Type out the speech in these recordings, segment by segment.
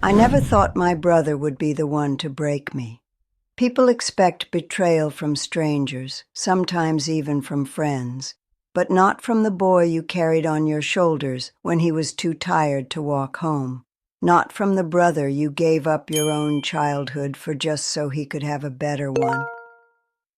I never thought my brother would be the one to break me. People expect betrayal from strangers, sometimes even from friends, but not from the boy you carried on your shoulders when he was too tired to walk home. Not from the brother you gave up your own childhood for just so he could have a better one.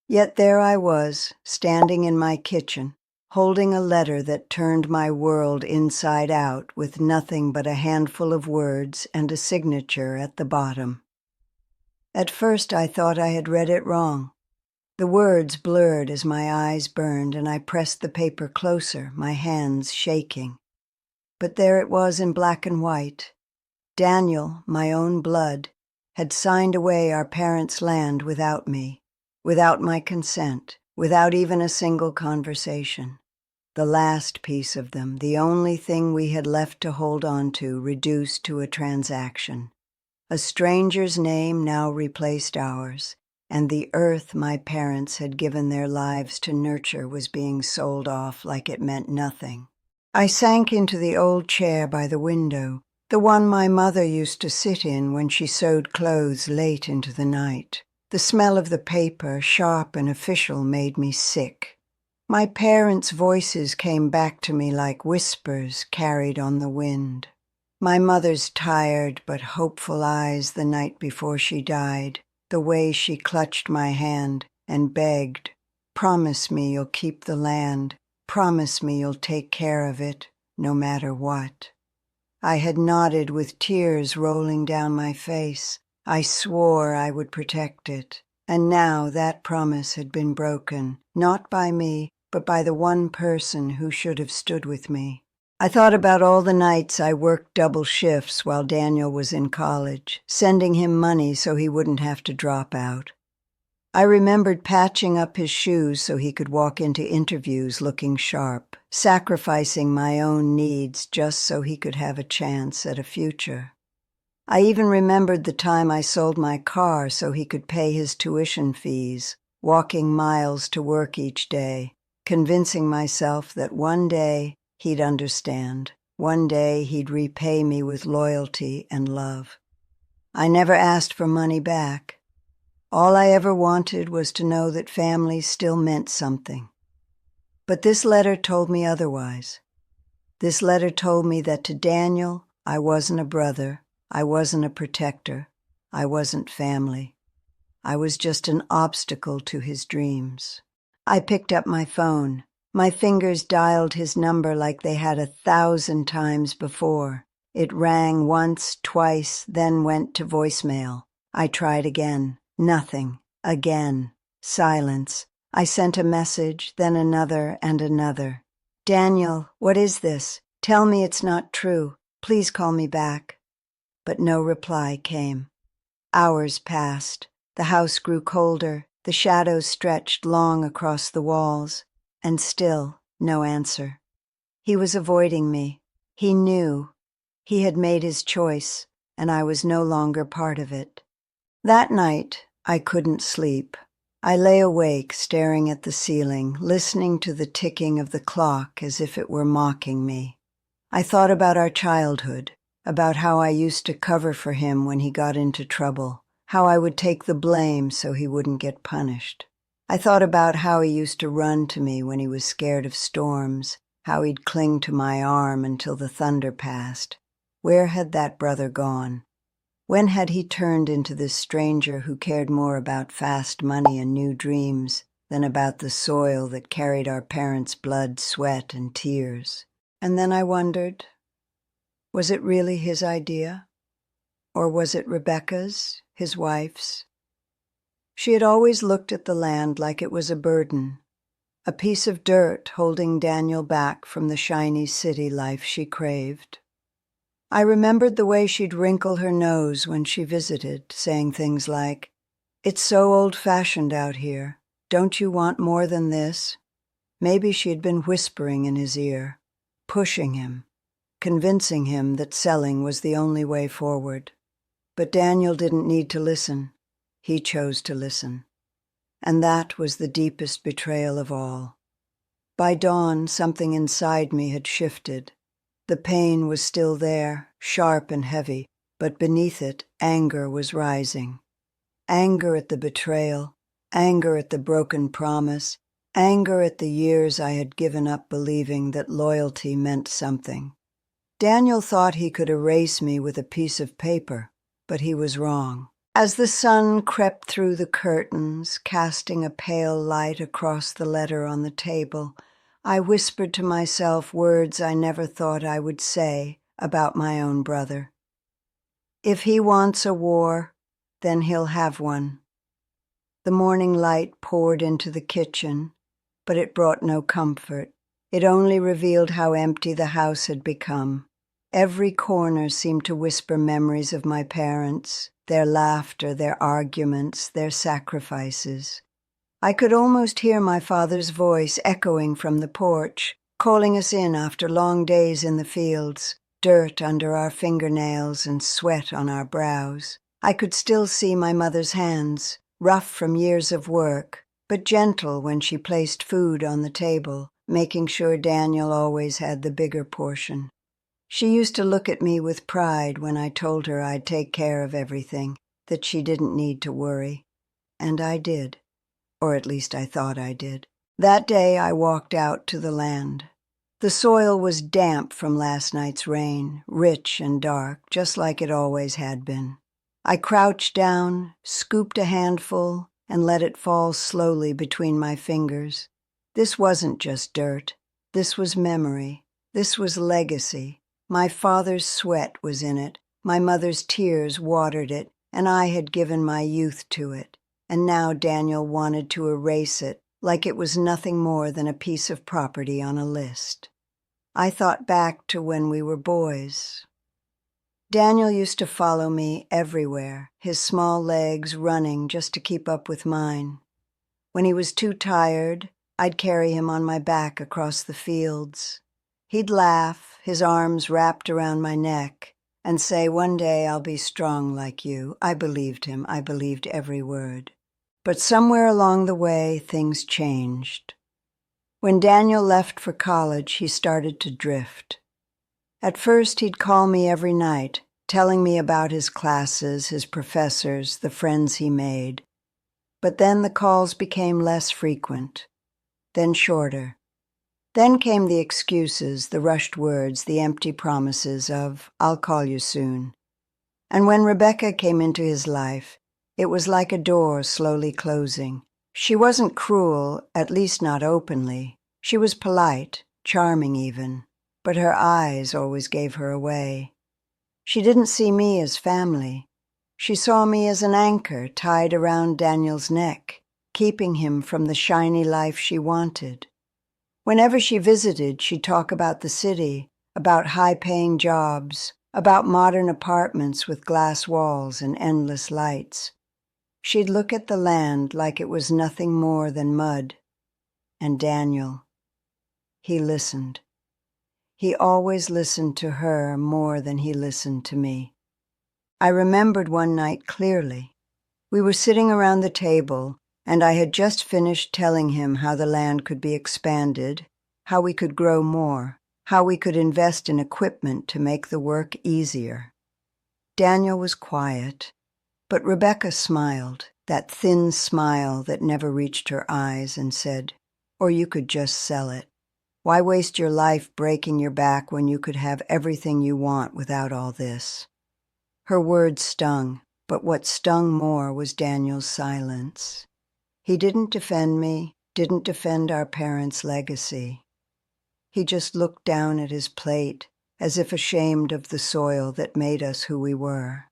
Yet there I was, standing in my kitchen, holding a letter that turned my world inside out with nothing but a handful of words and a signature at the bottom. At first I thought I had read it wrong. The words blurred as my eyes burned, and I pressed the paper closer, my hands shaking. But there it was in black and white. Daniel, my own blood, had signed away our parents' land without me, without my consent, without even a single conversation. The last piece of them, the only thing we had left to hold on to, reduced to a transaction. A stranger's name now replaced ours, and the earth my parents had given their lives to nurture was being sold off like it meant nothing. I sank into the old chair by the window, the one my mother used to sit in when she sewed clothes late into the night. The smell of the paper, sharp and official, made me sick. My parents' voices came back to me like whispers carried on the wind. My mother's tired but hopeful eyes the night before she died, the way she clutched my hand and begged, "Promise me you'll keep the land. Promise me you'll take care of it, no matter what." I had nodded with tears rolling down my face. I swore I would protect it. And now that promise had been broken, not by me, but by the one person who should have stood with me. I thought about all the nights I worked double shifts while Daniel was in college, sending him money so he wouldn't have to drop out. I remembered patching up his shoes so he could walk into interviews looking sharp, sacrificing my own needs just so he could have a chance at a future. I even remembered the time I sold my car so he could pay his tuition fees, walking miles to work each day, convincing myself that one day he'd understand. One day he'd repay me with loyalty and love. I never asked for money back. All I ever wanted was to know that family still meant something. But this letter told me otherwise. This letter told me that to Daniel, I wasn't a brother, I wasn't a protector, I wasn't family. I was just an obstacle to his dreams. I picked up my phone. My fingers dialed his number like they had 1,000 times before. It rang once, twice, then went to voicemail. I tried again. Nothing. Again. Silence. I sent a message, then another and another. "Daniel, what is this? Tell me it's not true. Please call me back." But no reply came. Hours passed. The house grew colder. The shadows stretched long across the walls. And still, no answer. He was avoiding me. He knew. He had made his choice, and I was no longer part of it. That night, I couldn't sleep. I lay awake, staring at the ceiling, listening to the ticking of the clock as if it were mocking me. I thought about our childhood, about how I used to cover for him when he got into trouble, how I would take the blame so he wouldn't get punished. I thought about how he used to run to me when he was scared of storms, how he'd cling to my arm until the thunder passed. Where had that brother gone? When had he turned into this stranger who cared more about fast money and new dreams than about the soil that carried our parents' blood, sweat, and tears? And then I wondered, was it really his idea? Or was it Rebecca's, his wife's? She had always looked at the land like it was a burden, a piece of dirt holding Daniel back from the shiny city life she craved. I remembered the way she'd wrinkle her nose when she visited, saying things like, "It's so old-fashioned out here. Don't you want more than this?" Maybe she had been whispering in his ear, pushing him, convincing him that selling was the only way forward. But Daniel didn't need to listen. He chose to listen. And that was the deepest betrayal of all. By dawn, something inside me had shifted. The pain was still there, sharp and heavy, but beneath it, anger was rising. Anger at the betrayal, anger at the broken promise, anger at the years I had given up believing that loyalty meant something. Daniel thought he could erase me with a piece of paper, but he was wrong. As the sun crept through the curtains, casting a pale light across the letter on the table, I whispered to myself words I never thought I would say about my own brother. If he wants a war, then he'll have one. The morning light poured into the kitchen, but it brought no comfort. It only revealed how empty the house had become. Every corner seemed to whisper memories of my parents, their laughter, their arguments, their sacrifices. I could almost hear my father's voice echoing from the porch, calling us in after long days in the fields, dirt under our fingernails and sweat on our brows. I could still see my mother's hands, rough from years of work, but gentle when she placed food on the table, making sure Daniel always had the bigger portion. She used to look at me with pride when I told her I'd take care of everything, that she didn't need to worry. And I did. Or at least I thought I did. That day I walked out to the land. The soil was damp from last night's rain, rich and dark, just like it always had been. I crouched down, scooped a handful, and let it fall slowly between my fingers. This wasn't just dirt. This was memory. This was legacy. My father's sweat was in it, my mother's tears watered it, and I had given my youth to it. And now Daniel wanted to erase it, like it was nothing more than a piece of property on a list. I thought back to when we were boys. Daniel used to follow me everywhere, his small legs running just to keep up with mine. When he was too tired, I'd carry him on my back across the fields. He'd laugh, his arms wrapped around my neck, and say, "One day I'll be strong like you." I believed him. I believed every word. But somewhere along the way, things changed. When Daniel left for college, he started to drift. At first, he'd call me every night, telling me about his classes, his professors, the friends he made. But then the calls became less frequent, then shorter. Then came the excuses, the rushed words, the empty promises of, "I'll call you soon." And when Rebecca came into his life, it was like a door slowly closing. She wasn't cruel, at least not openly. She was polite, charming even, but her eyes always gave her away. She didn't see me as family. She saw me as an anchor tied around Daniel's neck, keeping him from the shiny life she wanted. Whenever she visited, she'd talk about the city, about high-paying jobs, about modern apartments with glass walls and endless lights. She'd look at the land like it was nothing more than mud. And Daniel, he listened. He always listened to her more than he listened to me. I remembered one night clearly. We were sitting around the table, and I had just finished telling him how the land could be expanded, how we could grow more, how we could invest in equipment to make the work easier. Daniel was quiet, but Rebecca smiled, that thin smile that never reached her eyes, and said, "Or you could just sell it. Why waste your life breaking your back when you could have everything you want without all this?" Her words stung, but what stung more was Daniel's silence. He didn't defend me, didn't defend our parents' legacy. He just looked down at his plate, as if ashamed of the soil that made us who we were.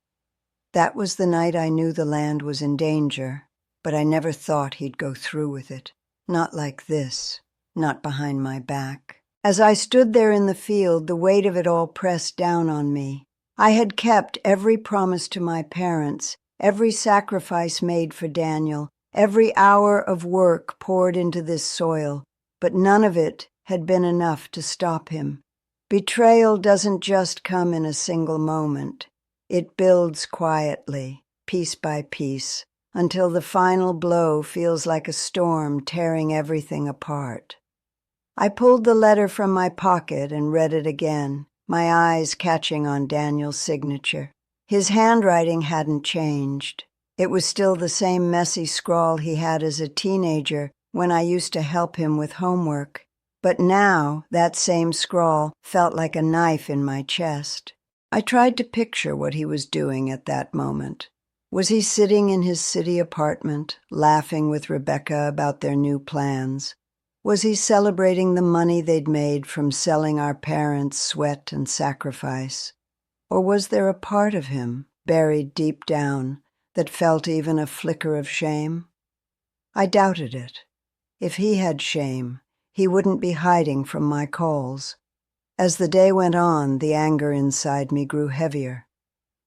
That was the night I knew the land was in danger, but I never thought he'd go through with it. Not like this, not behind my back. As I stood there in the field, the weight of it all pressed down on me. I had kept every promise to my parents, every sacrifice made for Daniel, every hour of work poured into this soil, but none of it had been enough to stop him. Betrayal doesn't just come in a single moment. It builds quietly, piece by piece, until the final blow feels like a storm tearing everything apart. I pulled the letter from my pocket and read it again, my eyes catching on Daniel's signature. His handwriting hadn't changed. It was still the same messy scrawl he had as a teenager when I used to help him with homework. But now, that same scrawl felt like a knife in my chest. I tried to picture what he was doing at that moment. Was he sitting in his city apartment, laughing with Rebecca about their new plans? Was he celebrating the money they'd made from selling our parents' sweat and sacrifice? Or was there a part of him, buried deep down, that felt even a flicker of shame? I doubted it. If he had shame, he wouldn't be hiding from my calls. As the day went on, the anger inside me grew heavier.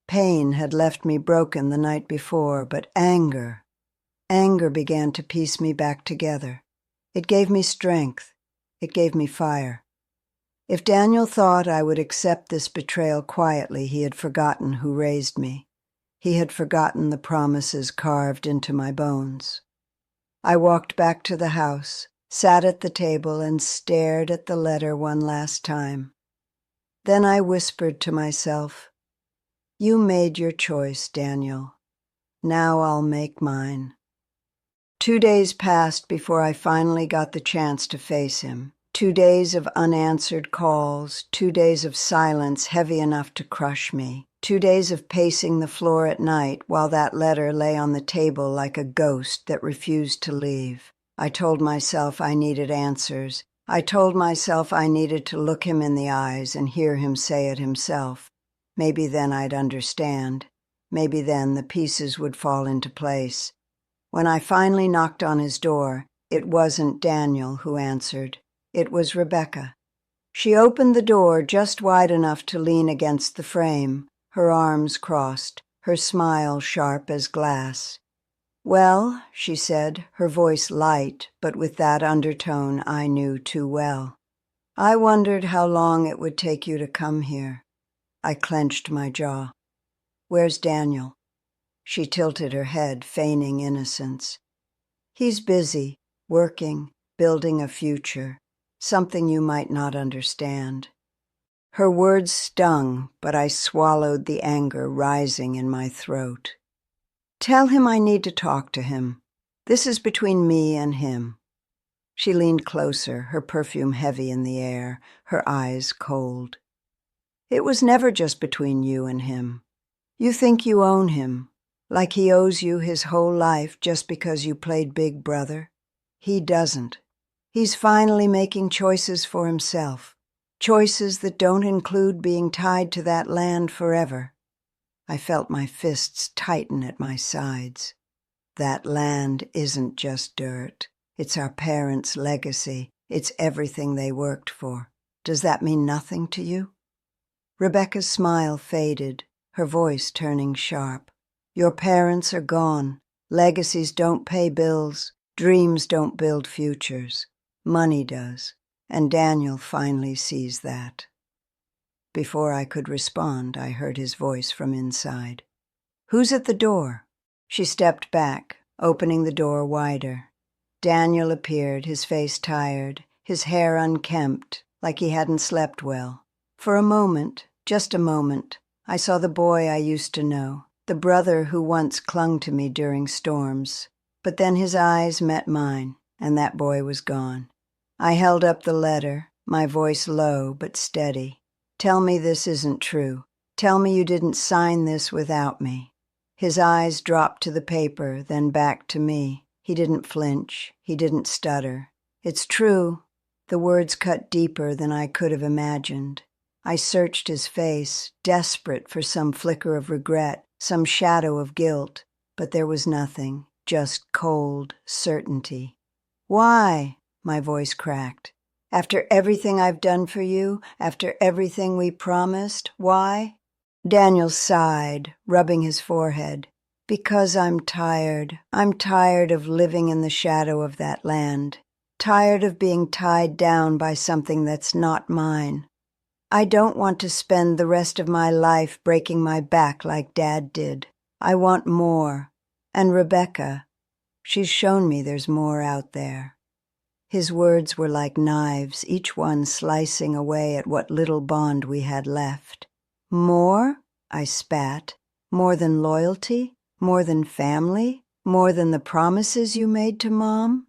Pain had left me broken the night before, but anger began to piece me back together. It gave me strength. It gave me fire. If Daniel thought I would accept this betrayal quietly, he had forgotten who raised me. He had forgotten the promises carved into my bones. I walked back to the house, sat at the table, and stared at the letter one last time. Then I whispered to myself, "You made your choice, Daniel. Now I'll make mine." 2 days passed before I finally got the chance to face him. 2 days of unanswered calls, 2 days of silence heavy enough to crush me, 2 days of pacing the floor at night while that letter lay on the table like a ghost that refused to leave. I told myself I needed answers. I told myself I needed to look him in the eyes and hear him say it himself. Maybe then I'd understand. Maybe then the pieces would fall into place. When I finally knocked on his door, it wasn't Daniel who answered. It was Rebecca. She opened the door just wide enough to lean against the frame, her arms crossed, her smile sharp as glass. "Well," she said, her voice light, but with that undertone I knew too well. "I wondered how long it would take you to come here." I clenched my jaw. "Where's Daniel?" She tilted her head, feigning innocence. "He's busy, working, building a future, something you might not understand." Her words stung, but I swallowed the anger rising in my throat. "Tell him I need to talk to him. This is between me and him." She leaned closer, her perfume heavy in the air, her eyes cold. "It was never just between you and him. You think you own him, like he owes you his whole life just because you played big brother. He doesn't. He's finally making choices for himself, choices that don't include being tied to that land forever." I felt my fists tighten at my sides. That land isn't just dirt. It's our parents' legacy. It's everything they worked for. Does that mean nothing to you? Rebecca's smile faded, her voice turning sharp. "Your parents are gone. Legacies don't pay bills. Dreams don't build futures. Money does. And Daniel finally sees that." Before I could respond, I heard his voice from inside. "Who's at the door?" She stepped back, opening the door wider. Daniel appeared, his face tired, his hair unkempt, like he hadn't slept well. For a moment, just a moment, I saw the boy I used to know, the brother who once clung to me during storms. But then his eyes met mine, and that boy was gone. I held up the letter, my voice low but steady. "Tell me this isn't true. Tell me you didn't sign this without me." His eyes dropped to the paper, then back to me. He didn't flinch. He didn't stutter. "It's true." The words cut deeper than I could have imagined. I searched his face, desperate for some flicker of regret, some shadow of guilt, but there was nothing, just cold certainty. "Why?" my voice cracked. "After everything I've done for you, after everything we promised, why?" Daniel sighed, rubbing his forehead. "Because I'm tired. I'm tired of living in the shadow of that land. Tired of being tied down by something that's not mine. I don't want to spend the rest of my life breaking my back like Dad did. I want more. And Rebecca, she's shown me there's more out there." His words were like knives, each one slicing away at what little bond we had left. "More?" I spat. More than loyalty? More than family? More than the promises you made to Mom?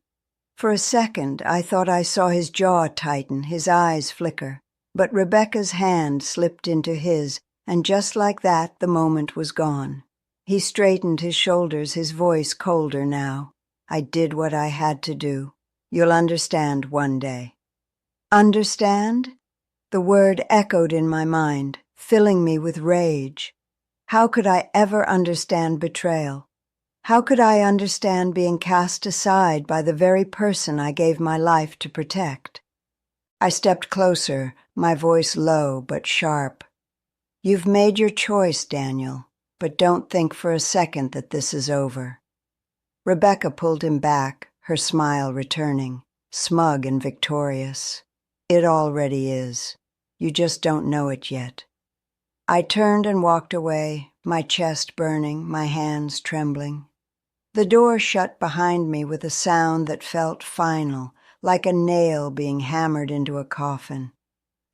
For a second, I thought I saw his jaw tighten, his eyes flicker. But Rebecca's hand slipped into his, and just like that, the moment was gone. He straightened his shoulders, his voice colder now. I did what I had to do. You'll understand one day. Understand? The word echoed in my mind, filling me with rage. How could I ever understand betrayal? How could I understand being cast aside by the very person I gave my life to protect? I stepped closer, my voice low but sharp. You've made your choice, Daniel, but don't think for a second that this is over. Rebecca pulled him back, her smile returning, smug and victorious. It already is. You just don't know it yet. I turned and walked away, my chest burning, my hands trembling. The door shut behind me with a sound that felt final, like a nail being hammered into a coffin.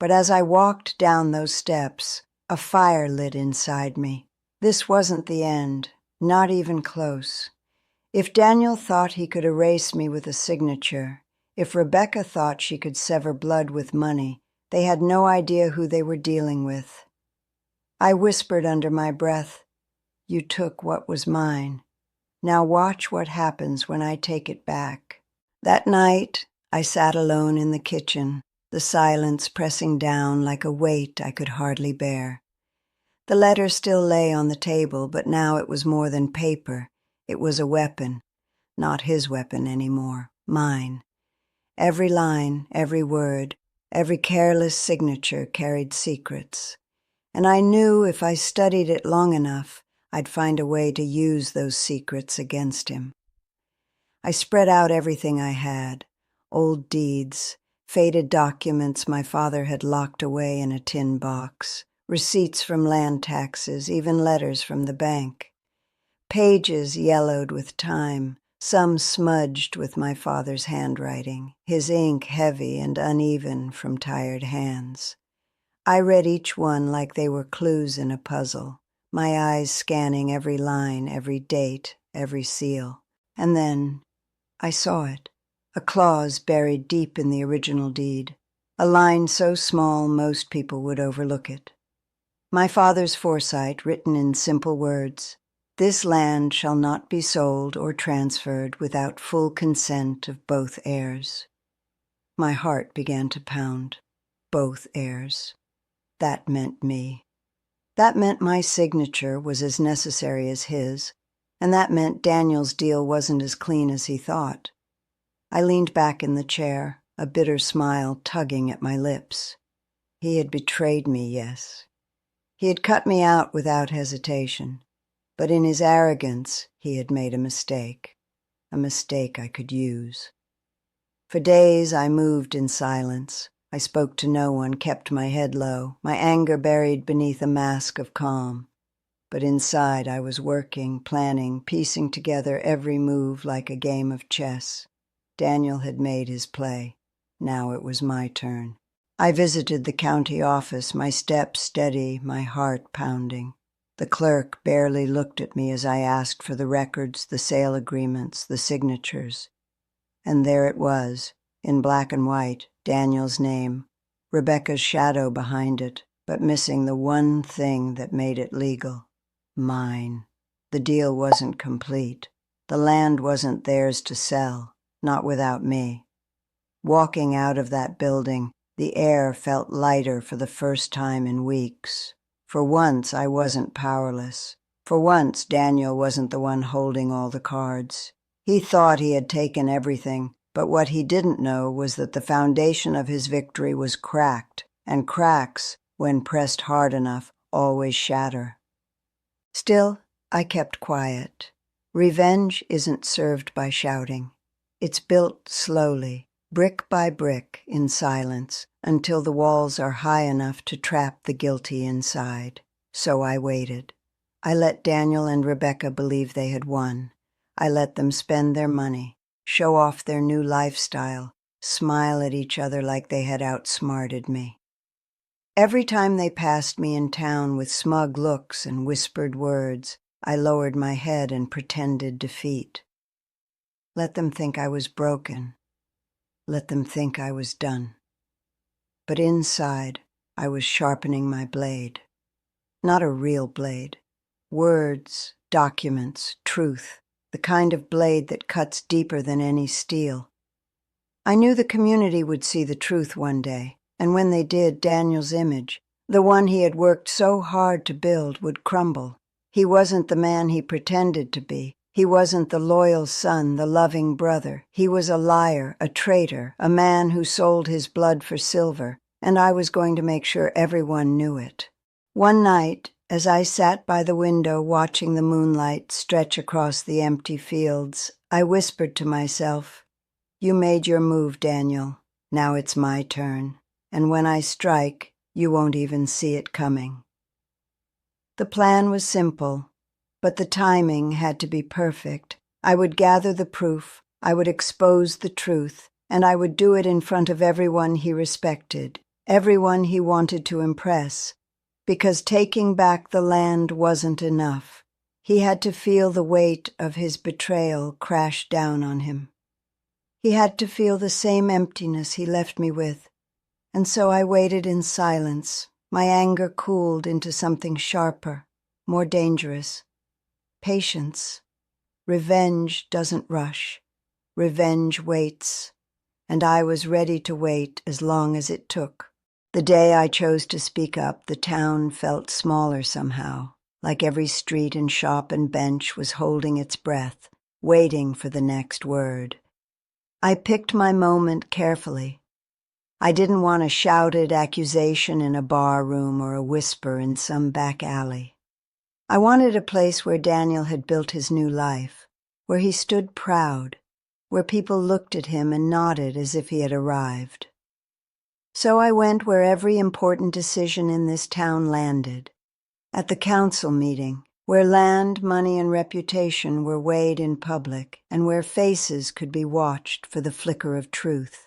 But as I walked down those steps, a fire lit inside me. This wasn't the end, not even close. If Daniel thought he could erase me with a signature, if Rebecca thought she could sever blood with money, they had no idea who they were dealing with. I whispered under my breath, "You took what was mine. Now watch what happens when I take it back." That night, I sat alone in the kitchen, the silence pressing down like a weight I could hardly bear. The letter still lay on the table, but now it was more than paper. It was a weapon. Not his weapon anymore, mine. Every line, every word, every careless signature carried secrets. And I knew if I studied it long enough, I'd find a way to use those secrets against him. I spread out everything I had, old deeds, faded documents my father had locked away in a tin box, receipts from land taxes, even letters from the bank. Pages yellowed with time, some smudged with my father's handwriting, his ink heavy and uneven from tired hands. I read each one like they were clues in a puzzle, my eyes scanning every line, every date, every seal. And then I saw it, a clause buried deep in the original deed, a line so small most people would overlook it. My father's foresight written in simple words, "This land shall not be sold or transferred without full consent of both heirs." My heart began to pound. Both heirs. That meant me. That meant my signature was as necessary as his, and that meant Daniel's deal wasn't as clean as he thought. I leaned back in the chair, a bitter smile tugging at my lips. He had betrayed me, yes. He had cut me out without hesitation, but in his arrogance, he had made a mistake I could use. For days I moved in silence. I spoke to no one, kept my head low, my anger buried beneath a mask of calm. But inside I was working, planning, piecing together every move like a game of chess. Daniel had made his play. Now it was my turn. I visited the county office, my steps steady, my heart pounding. The clerk barely looked at me as I asked for the records, the sale agreements, the signatures. And there it was, in black and white, Daniel's name, Rebecca's shadow behind it, but missing the one thing that made it legal. Mine. The deal wasn't complete. The land wasn't theirs to sell, not without me. Walking out of that building, the air felt lighter for the first time in weeks. For once, I wasn't powerless. For once, Daniel wasn't the one holding all the cards. He thought he had taken everything, but what he didn't know was that the foundation of his victory was cracked, and cracks, when pressed hard enough, always shatter. Still, I kept quiet. Revenge isn't served by shouting. It's built slowly, brick by brick, in silence, until the walls are high enough to trap the guilty inside. So I waited. I let Daniel and Rebecca believe they had won. I let them spend their money, show off their new lifestyle, smile at each other like they had outsmarted me. Every time they passed me in town with smug looks and whispered words, I lowered my head and pretended defeat. Let them think I was broken. Let them think I was done. But inside, I was sharpening my blade. Not a real blade. Words, documents, truth, the kind of blade that cuts deeper than any steel. I knew the community would see the truth one day, and when they did, Daniel's image, the one he had worked so hard to build, would crumble. He wasn't the man he pretended to be. He wasn't the loyal son, the loving brother. He was a liar, a traitor, a man who sold his blood for silver, and I was going to make sure everyone knew it. One night, as I sat by the window watching the moonlight stretch across the empty fields, I whispered to myself, "You made your move, Daniel. Now it's my turn. And when I strike, you won't even see it coming." The plan was simple, but the timing had to be perfect. I would gather the proof, I would expose the truth, and I would do it in front of everyone he respected, everyone he wanted to impress. Because taking back the land wasn't enough. He had to feel the weight of his betrayal crash down on him. He had to feel the same emptiness he left me with, and so I waited in silence. My anger cooled into something sharper, more dangerous. Patience. Revenge doesn't rush. Revenge waits, and I was ready to wait as long as it took. The day I chose to speak up, the town felt smaller somehow, like every street and shop and bench was holding its breath, waiting for the next word. I picked my moment carefully. I didn't want a shouted accusation in a bar room or a whisper in some back alley. I wanted a place where Daniel had built his new life, where he stood proud, where people looked at him and nodded as if he had arrived. So I went where every important decision in this town landed, at the council meeting, where land, money, and reputation were weighed in public, and where faces could be watched for the flicker of truth.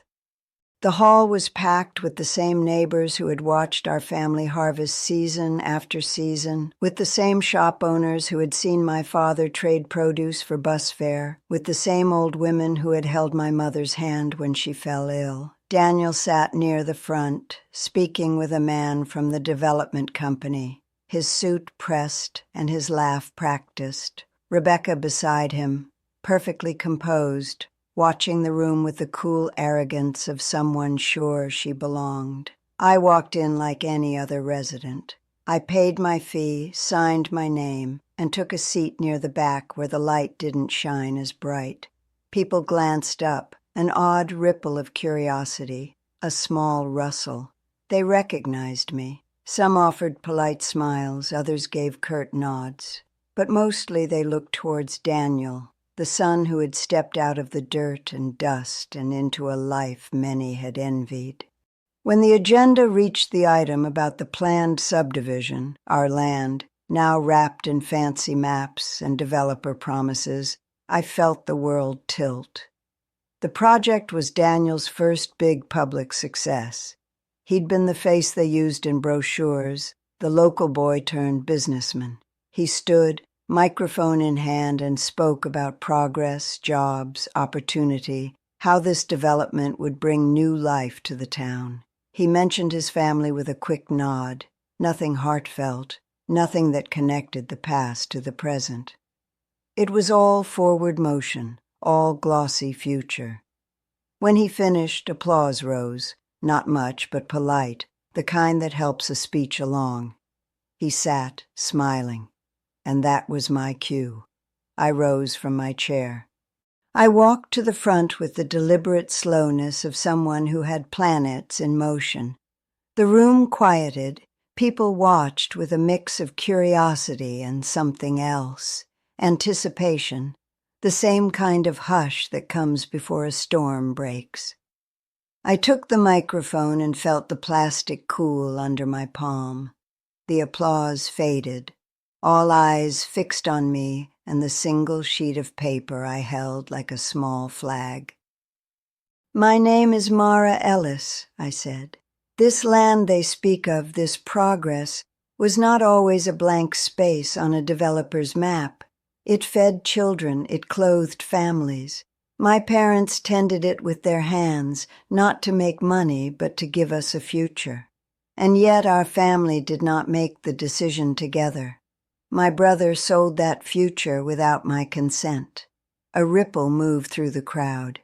The hall was packed with the same neighbors who had watched our family harvest season after season, with the same shop owners who had seen my father trade produce for bus fare, with the same old women who had held my mother's hand when she fell ill. Daniel sat near the front, speaking with a man from the development company, his suit pressed and his laugh practiced. Rebecca beside him, perfectly composed, watching the room with the cool arrogance of someone sure she belonged. I walked in like any other resident. I paid my fee, signed my name, and took a seat near the back where the light didn't shine as bright. People glanced up, an odd ripple of curiosity, a small rustle. They recognized me. Some offered polite smiles, others gave curt nods. But mostly they looked towards Daniel, the son who had stepped out of the dirt and dust and into a life many had envied. When the agenda reached the item about the planned subdivision, our land, now wrapped in fancy maps and developer promises, I felt the world tilt. The project was Daniel's first big public success. He'd been the face they used in brochures, the local boy turned businessman. He stood, microphone in hand, and spoke about progress, jobs, opportunity, how this development would bring new life to the town. He mentioned his family with a quick nod, nothing heartfelt, nothing that connected the past to the present. It was all forward motion, all glossy future. When he finished, applause rose, not much but polite, the kind that helps a speech along. He sat, smiling, and that was my cue. I rose from my chair. I walked to the front with the deliberate slowness of someone who had planets in motion. The room quieted. People watched with a mix of curiosity and something else, anticipation, the same kind of hush that comes before a storm breaks. I took the microphone and felt the plastic cool under my palm. The applause faded, all eyes fixed on me and the single sheet of paper I held like a small flag. "My name is Mara Ellis," I said. This land they speak of, this progress, was not always a blank space on a developer's map. It fed children, it clothed families. My parents tended it with their hands, not to make money, but to give us a future. And yet our family did not make the decision together. My brother sold that future without my consent. A ripple moved through the crowd.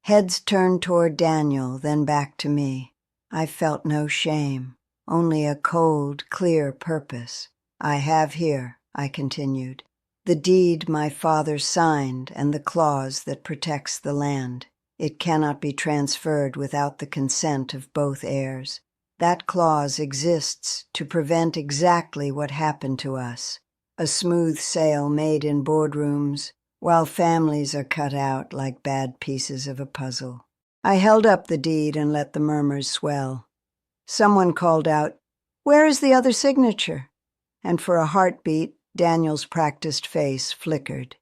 Heads turned toward Daniel, then back to me. I felt no shame, only a cold, clear purpose. I have here, I continued, the deed my father signed and the clause that protects the land. It cannot be transferred without the consent of both heirs. That clause exists to prevent exactly what happened to us, a smooth sale made in boardrooms, while families are cut out like bad pieces of a puzzle. I held up the deed and let the murmurs swell. Someone called out, "Where is the other signature?" And for a heartbeat, Daniel's practiced face flickered.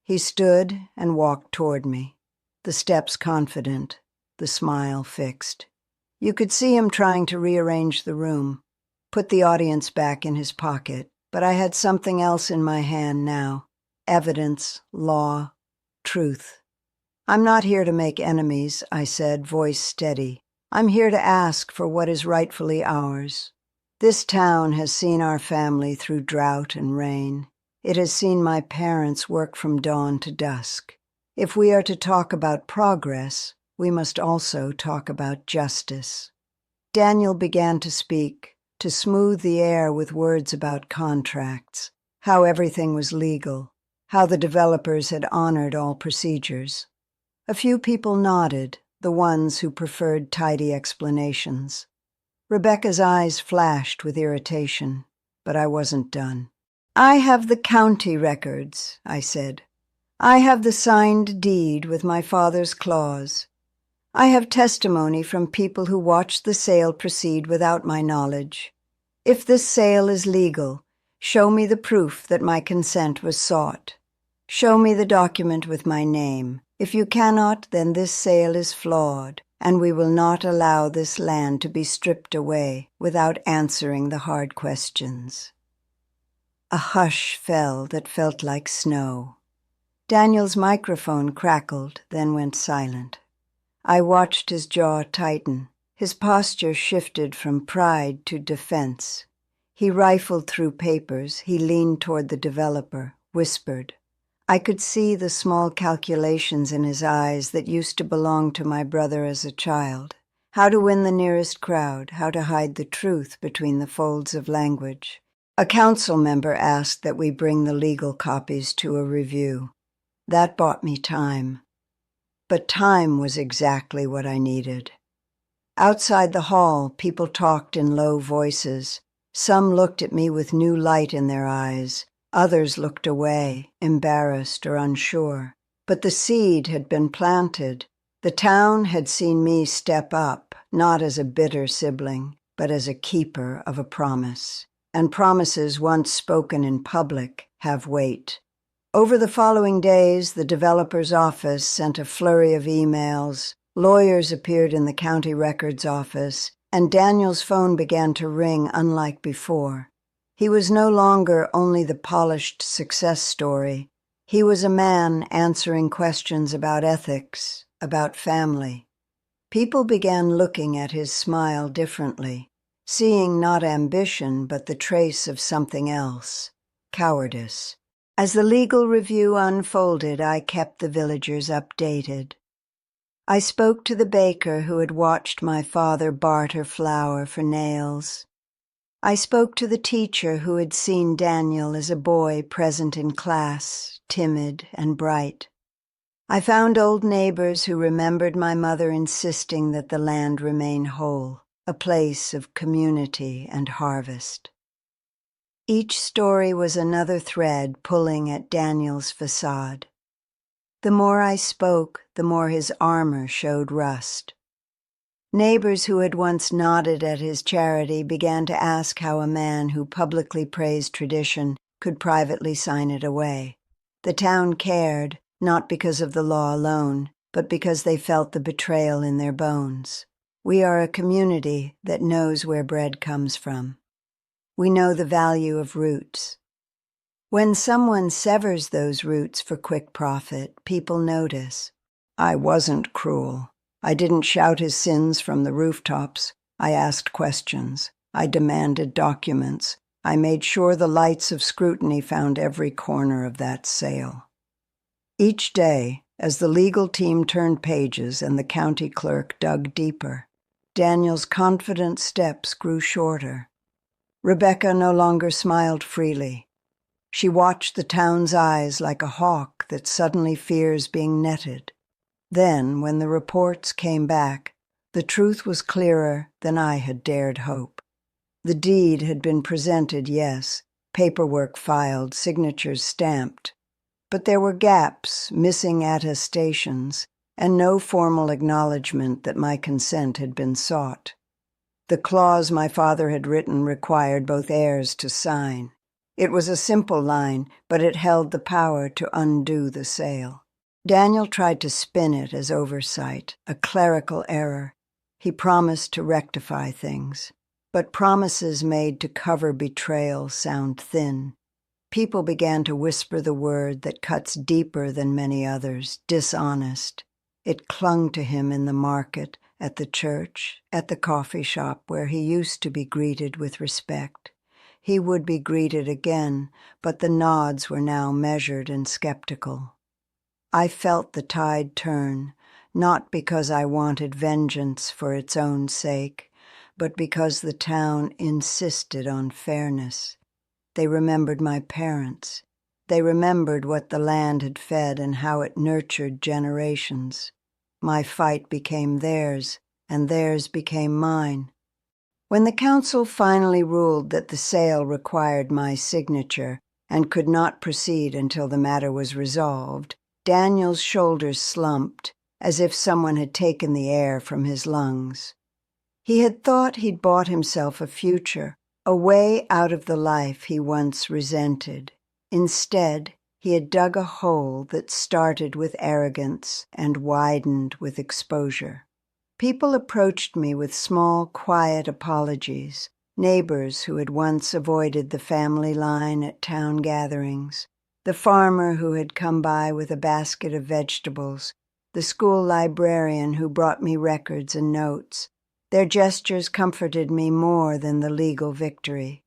He stood and walked toward me, the steps confident, the smile fixed. You could see him trying to rearrange the room, put the audience back in his pocket, but I had something else in my hand now. Evidence, law, truth. "I'm not here to make enemies," I said, voice steady. "I'm here to ask for what is rightfully ours. This town has seen our family through drought and rain. It has seen my parents work from dawn to dusk. If we are to talk about progress, we must also talk about justice." Daniel began to speak, to smooth the air with words about contracts, how everything was legal, how the developers had honored all procedures. A few people nodded, the ones who preferred tidy explanations. Rebecca's eyes flashed with irritation, but I wasn't done. "I have the county records," I said. "I have the signed deed with my father's clause. I have testimony from people who watched the sale proceed without my knowledge. If this sale is legal, show me the proof that my consent was sought. Show me the document with my name. If you cannot, then this sale is flawed, and we will not allow this land to be stripped away without answering the hard questions." A hush fell that felt like snow. Daniel's microphone crackled, then went silent. I watched his jaw tighten. His posture shifted from pride to defense. He rifled through papers. He leaned toward the developer, whispered. I could see the small calculations in his eyes that used to belong to my brother as a child. How to win the nearest crowd, how to hide the truth between the folds of language. A council member asked that we bring the legal copies to a review. That bought me time. But time was exactly what I needed. Outside the hall, people talked in low voices. Some looked at me with new light in their eyes. Others looked away, embarrassed or unsure. But the seed had been planted. The town had seen me step up, not as a bitter sibling, but as a keeper of a promise. And promises once spoken in public have weight. Over the following days, the developer's office sent a flurry of emails. Lawyers appeared in the county records office, and Daniel's phone began to ring unlike before. He was no longer only the polished success story. He was a man answering questions about ethics, about family. People began looking at his smile differently, seeing not ambition but the trace of something else, cowardice. As the legal review unfolded, I kept the villagers updated. I spoke to the baker who had watched my father barter flour for nails. I spoke to the teacher who had seen Daniel as a boy present in class, timid and bright. I found old neighbors who remembered my mother insisting that the land remain whole, a place of community and harvest. Each story was another thread pulling at Daniel's facade. The more I spoke, the more his armor showed rust. Neighbors who had once nodded at his charity began to ask how a man who publicly praised tradition could privately sign it away. The town cared, not because of the law alone, but because they felt the betrayal in their bones. We are a community that knows where bread comes from. We know the value of roots. When someone severs those roots for quick profit, people notice. I wasn't cruel. I didn't shout his sins from the rooftops. I asked questions. I demanded documents. I made sure the lights of scrutiny found every corner of that sale. Each day, as the legal team turned pages and the county clerk dug deeper, Daniel's confident steps grew shorter. Rebecca no longer smiled freely. She watched the town's eyes like a hawk that suddenly fears being netted. Then, when the reports came back, the truth was clearer than I had dared hope. The deed had been presented, yes, paperwork filed, signatures stamped. But there were gaps, missing attestations, and no formal acknowledgement that my consent had been sought. The clause my father had written required both heirs to sign. It was a simple line, but it held the power to undo the sale. Daniel tried to spin it as oversight, a clerical error. He promised to rectify things. But promises made to cover betrayal sound thin. People began to whisper the word that cuts deeper than many others, dishonest. It clung to him in the market, at the church, at the coffee shop where he used to be greeted with respect. He would be greeted again, but the nods were now measured and skeptical. I felt the tide turn, not because I wanted vengeance for its own sake, but because the town insisted on fairness. They remembered my parents. They remembered what the land had fed and how it nurtured generations. My fight became theirs, and theirs became mine. When the council finally ruled that the sale required my signature and could not proceed until the matter was resolved, Daniel's shoulders slumped, as if someone had taken the air from his lungs. He had thought he'd bought himself a future, a way out of the life he once resented. Instead, he had dug a hole that started with arrogance and widened with exposure. People approached me with small, quiet apologies, neighbors who had once avoided the family line at town gatherings, the farmer who had come by with a basket of vegetables, the school librarian who brought me records and notes. Their gestures comforted me more than the legal victory.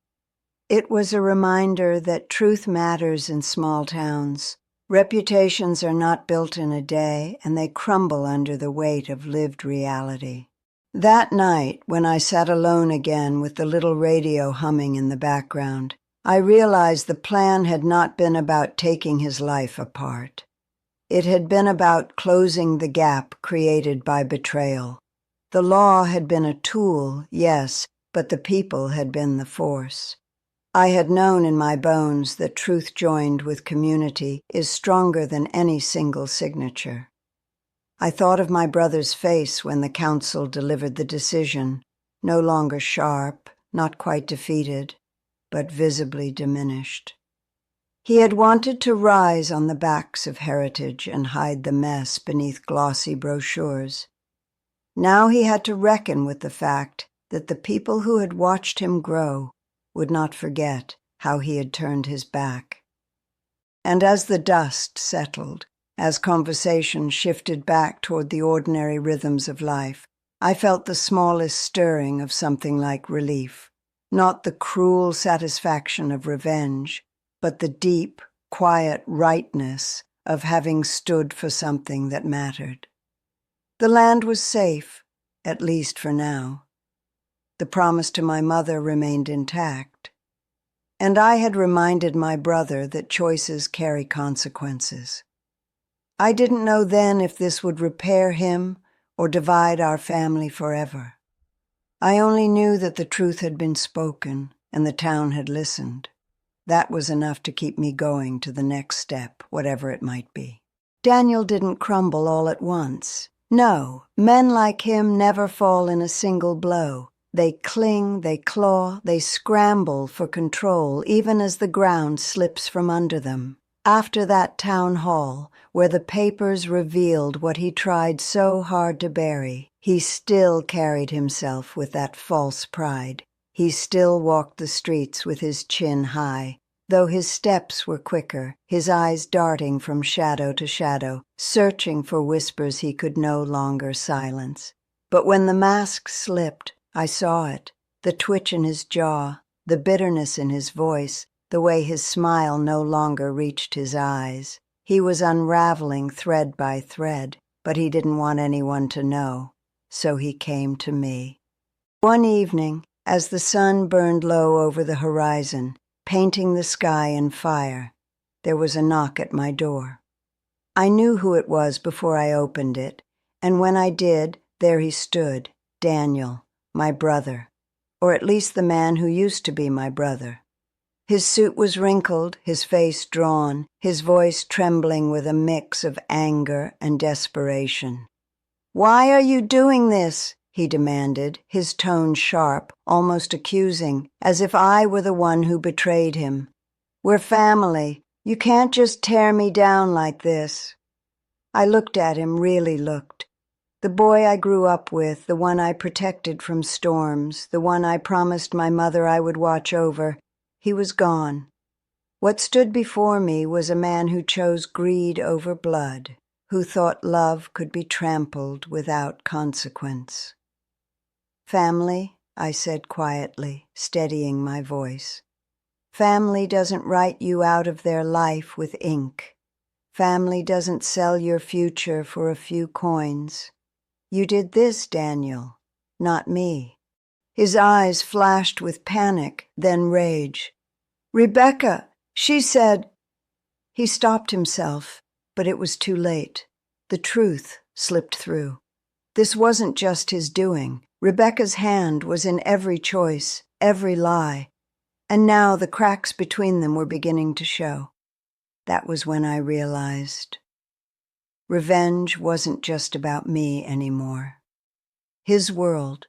It was a reminder that truth matters in small towns. Reputations are not built in a day, and they crumble under the weight of lived reality. That night, when I sat alone again with the little radio humming in the background, I realized the plan had not been about taking his life apart. It had been about closing the gap created by betrayal. The law had been a tool, yes, but the people had been the force. I had known in my bones that truth joined with community is stronger than any single signature. I thought of my brother's face when the council delivered the decision, no longer sharp, not quite defeated, but visibly diminished. He had wanted to rise on the backs of heritage and hide the mess beneath glossy brochures. Now he had to reckon with the fact that the people who had watched him grow would not forget how he had turned his back. And as the dust settled, as conversation shifted back toward the ordinary rhythms of life, I felt the smallest stirring of something like relief, not the cruel satisfaction of revenge, but the deep, quiet rightness of having stood for something that mattered. The land was safe, at least for now. The promise to my mother remained intact. And I had reminded my brother that choices carry consequences. I didn't know then if this would repair him or divide our family forever. I only knew that the truth had been spoken and the town had listened. That was enough to keep me going to the next step, whatever it might be. Daniel didn't crumble all at once. No, men like him never fall in a single blow. They cling, they claw, they scramble for control, even as the ground slips from under them. After that town hall, where the papers revealed what he tried so hard to bury, he still carried himself with that false pride. He still walked the streets with his chin high, though his steps were quicker, his eyes darting from shadow to shadow, searching for whispers he could no longer silence. But when the mask slipped, I saw it, the twitch in his jaw, the bitterness in his voice, the way his smile no longer reached his eyes. He was unraveling thread by thread, but he didn't want anyone to know, so he came to me. One evening, as the sun burned low over the horizon, painting the sky in fire, there was a knock at my door. I knew who it was before I opened it, and when I did, there he stood, Daniel, my brother, or at least the man who used to be my brother. His suit was wrinkled, his face drawn, his voice trembling with a mix of anger and desperation. "Why are you doing this?" he demanded, his tone sharp, almost accusing, as if I were the one who betrayed him. "We're family. You can't just tear me down like this." I looked at him, really looked. The boy I grew up with, the one I protected from storms, the one I promised my mother I would watch over, he was gone. What stood before me was a man who chose greed over blood, who thought love could be trampled without consequence. "Family," I said quietly, steadying my voice. "Family doesn't write you out of their life with ink. Family doesn't sell your future for a few coins. You did this, Daniel, not me." His eyes flashed with panic, then rage. "Rebecca, she said—" He stopped himself, but it was too late. The truth slipped through. This wasn't just his doing. Rebecca's hand was in every choice, every lie, and now the cracks between them were beginning to show. That was when I realized. Revenge wasn't just about me anymore. His world,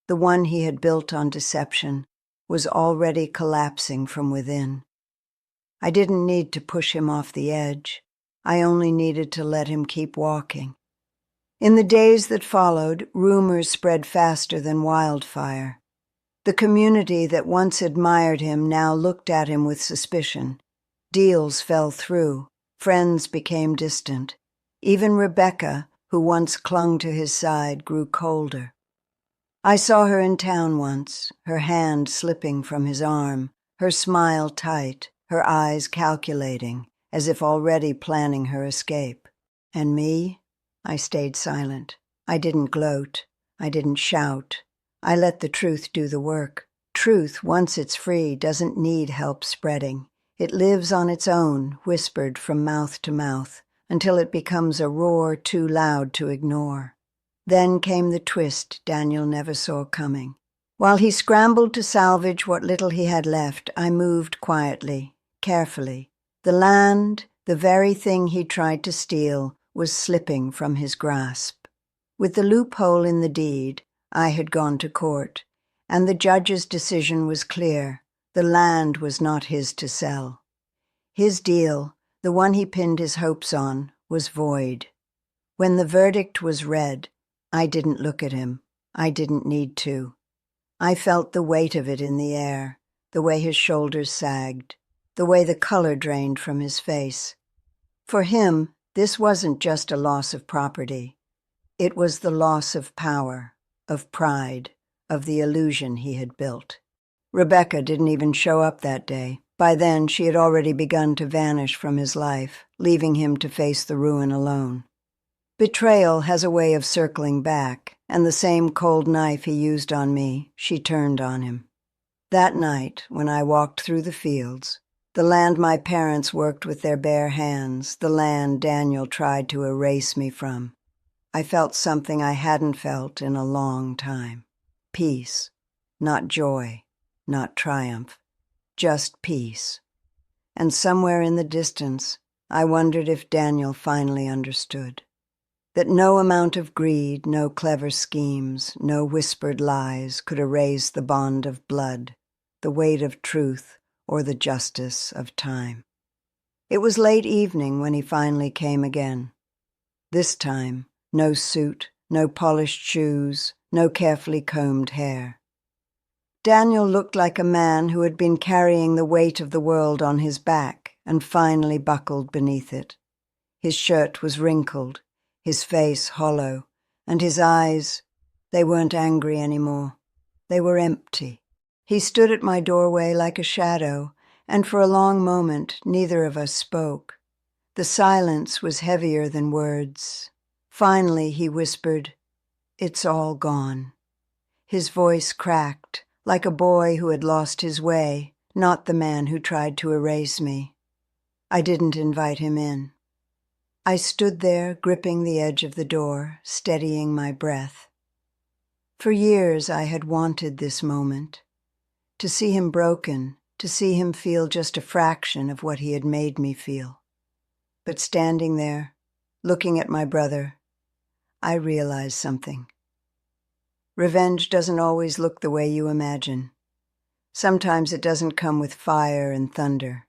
the one he had built on deception, was already collapsing from within. I didn't need to push him off the edge. I only needed to let him keep walking. In the days that followed, rumors spread faster than wildfire. The community that once admired him now looked at him with suspicion. Deals fell through. Friends became distant. Even Rebecca, who once clung to his side, grew colder. I saw her in town once, her hand slipping from his arm, her smile tight, her eyes calculating, as if already planning her escape. And me? I stayed silent. I didn't gloat. I didn't shout. I let the truth do the work. Truth, once it's free, doesn't need help spreading. It lives on its own, whispered from mouth to mouth, until it becomes a roar too loud to ignore. Then came the twist Daniel never saw coming. While he scrambled to salvage what little he had left, I moved quietly, carefully. The land, the very thing he tried to steal, was slipping from his grasp. With the loophole in the deed, I had gone to court, and the judge's decision was clear. The land was not his to sell. His deal, the one he pinned his hopes on, was void. When the verdict was read, I didn't look at him. I didn't need to. I felt the weight of it in the air, the way his shoulders sagged, the way the color drained from his face. For him, this wasn't just a loss of property. It was the loss of power, of pride, of the illusion he had built. Rebecca didn't even show up that day. By then, she had already begun to vanish from his life, leaving him to face the ruin alone. Betrayal has a way of circling back, and the same cold knife he used on me, she turned on him. That night, when I walked through the fields, the land my parents worked with their bare hands, the land Daniel tried to erase me from, I felt something I hadn't felt in a long time. Peace. Not joy, not triumph, just peace. And somewhere in the distance, I wondered if Daniel finally understood. That no amount of greed, no clever schemes, no whispered lies could erase the bond of blood, the weight of truth, or the justice of time. It was late evening when he finally came again. This time, no suit, no polished shoes, no carefully combed hair. Daniel looked like a man who had been carrying the weight of the world on his back and finally buckled beneath it. His shirt was wrinkled, his face hollow, and his eyes, they weren't angry anymore. They were empty. He stood at my doorway like a shadow, and for a long moment neither of us spoke. The silence was heavier than words. Finally he whispered, "It's all gone." His voice cracked, like a boy who had lost his way, not the man who tried to erase me. I didn't invite him in. I stood there, gripping the edge of the door, steadying my breath. For years I had wanted this moment. To see him broken, to see him feel just a fraction of what he had made me feel. But standing there, looking at my brother, I realized something. Revenge doesn't always look the way you imagine. Sometimes it doesn't come with fire and thunder.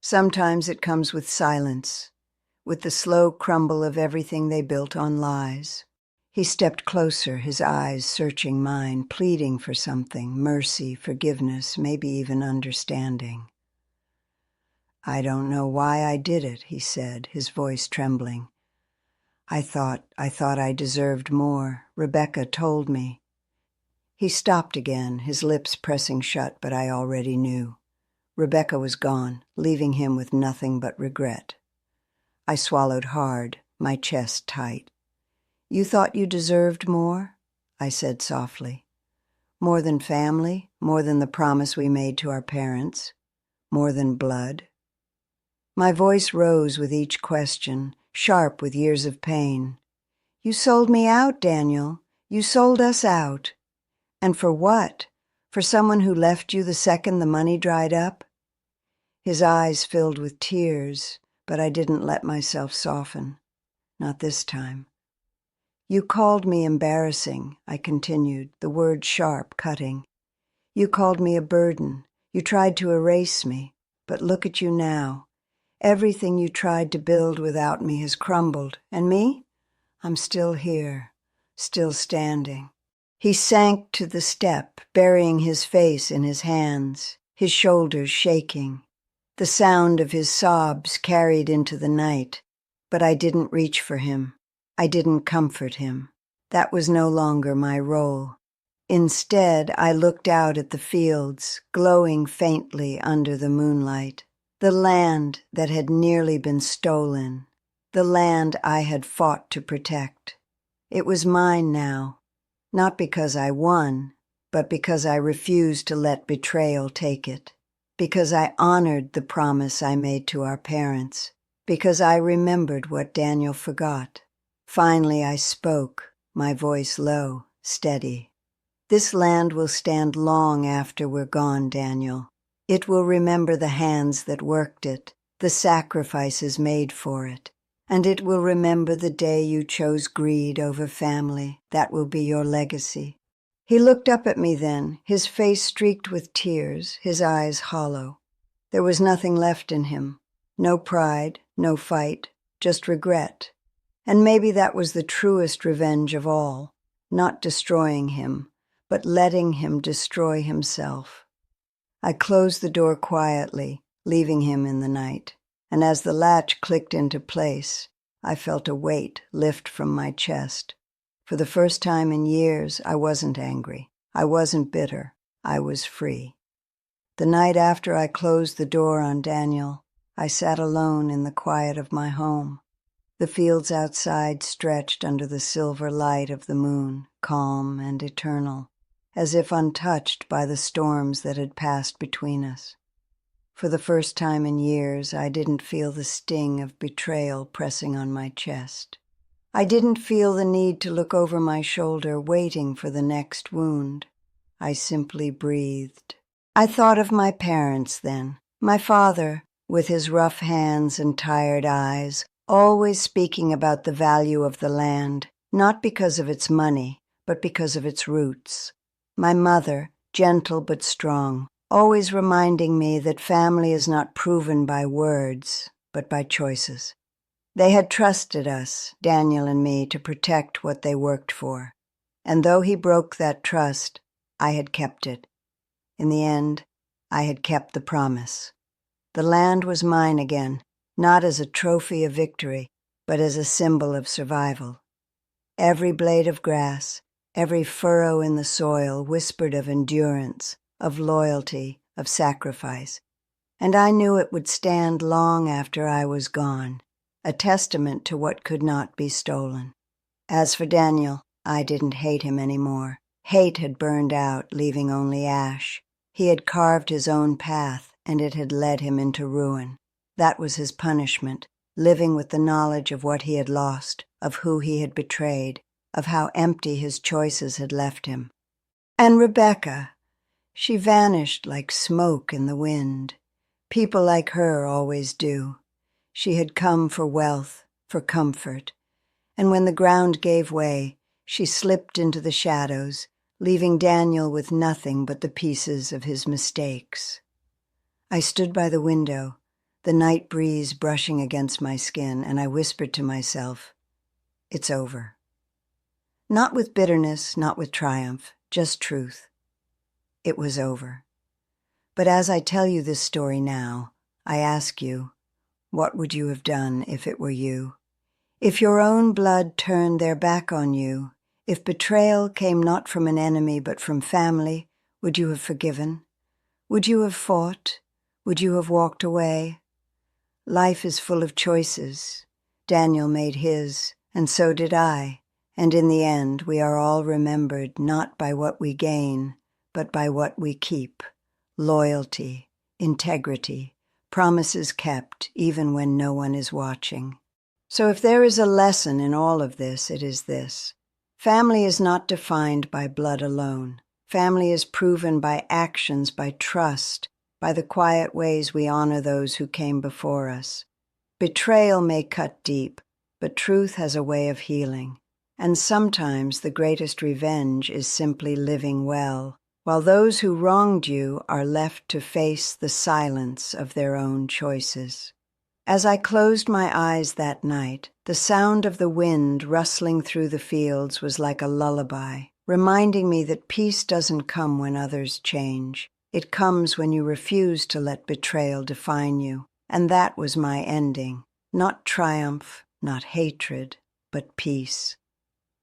Sometimes it comes with silence, with the slow crumble of everything they built on lies. He stepped closer, his eyes searching mine, pleading for something, mercy, forgiveness, maybe even understanding. "I don't know why I did it," he said, his voice trembling. I thought I deserved more. Rebecca told me." He stopped again, his lips pressing shut, but I already knew. Rebecca was gone, leaving him with nothing but regret. I swallowed hard, my chest tight. "You thought you deserved more?" I said softly. "More than family, more than the promise we made to our parents, more than blood?" My voice rose with each question, sharp with years of pain. "You sold me out, Daniel. You sold us out. And for what? For someone who left you the second the money dried up?" His eyes filled with tears, but I didn't let myself soften. Not this time. "You called me embarrassing," I continued, the word sharp, cutting. "You called me a burden. You tried to erase me. But look at you now. Everything you tried to build without me has crumbled. And me? I'm still here, still standing." He sank to the step, burying his face in his hands, his shoulders shaking. The sound of his sobs carried into the night, but I didn't reach for him. I didn't comfort him. That was no longer my role. Instead, I looked out at the fields, glowing faintly under the moonlight. The land that had nearly been stolen. The land I had fought to protect. It was mine now, not because I won, but because I refused to let betrayal take it. Because I honored the promise I made to our parents. Because I remembered what Daniel forgot. Finally I spoke, my voice low, steady. "This land will stand long after we're gone, Daniel. It will remember the hands that worked it, the sacrifices made for it. And it will remember the day you chose greed over family. That will be your legacy." He looked up at me then, his face streaked with tears, his eyes hollow. There was nothing left in him. No pride, no fight, just regret. And maybe that was the truest revenge of all, not destroying him, but letting him destroy himself. I closed the door quietly, leaving him in the night, and as the latch clicked into place, I felt a weight lift from my chest. For the first time in years, I wasn't angry. I wasn't bitter. I was free. The night after I closed the door on Daniel, I sat alone in the quiet of my home. The fields outside stretched under the silver light of the moon, calm and eternal, as if untouched by the storms that had passed between us. For the first time in years, I didn't feel the sting of betrayal pressing on my chest. I didn't feel the need to look over my shoulder, waiting for the next wound. I simply breathed. I thought of my parents then, my father, with his rough hands and tired eyes, always speaking about the value of the land, not because of its money, but because of its roots. My mother, gentle but strong, always reminding me that family is not proven by words, but by choices. They had trusted us, Daniel and me, to protect what they worked for. And though he broke that trust, I had kept it. In the end, I had kept the promise. The land was mine again, not as a trophy of victory, but as a symbol of survival. Every blade of grass, every furrow in the soil whispered of endurance, of loyalty, of sacrifice. And I knew it would stand long after I was gone, a testament to what could not be stolen. As for Daniel, I didn't hate him anymore. Hate had burned out, leaving only ash. He had carved his own path, and it had led him into ruin. That was his punishment, living with the knowledge of what he had lost, of who he had betrayed, of how empty his choices had left him. And Rebecca, she vanished like smoke in the wind. People like her always do. She had come for wealth, for comfort, and when the ground gave way, she slipped into the shadows, leaving Daniel with nothing but the pieces of his mistakes. I stood by the window, the night breeze brushing against my skin, and I whispered to myself, "It's over." Not with bitterness, not with triumph, just truth. It was over. But as I tell you this story now, I ask you, what would you have done if it were you? If your own blood turned their back on you, if betrayal came not from an enemy but from family, would you have forgiven? Would you have fought? Would you have walked away? Life is full of choices. Daniel made his, and so did I. And in the end, we are all remembered not by what we gain, but by what we keep. Loyalty, integrity, promises kept even when no one is watching. So if there is a lesson in all of this, it is this. Family is not defined by blood alone. Family is proven by actions, by trust, by the quiet ways we honor those who came before us. Betrayal may cut deep, but truth has a way of healing. And sometimes the greatest revenge is simply living well, while those who wronged you are left to face the silence of their own choices. As I closed my eyes that night, the sound of the wind rustling through the fields was like a lullaby, reminding me that peace doesn't come when others change. It comes when you refuse to let betrayal define you. And that was my ending. Not triumph, not hatred, but peace.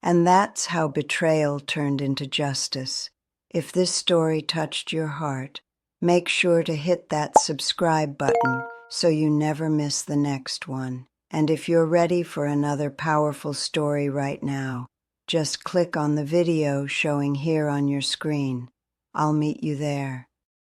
And that's how betrayal turned into justice. If this story touched your heart, make sure to hit that subscribe button so you never miss the next one. And if you're ready for another powerful story right now, just click on the video showing here on your screen. I'll meet you there.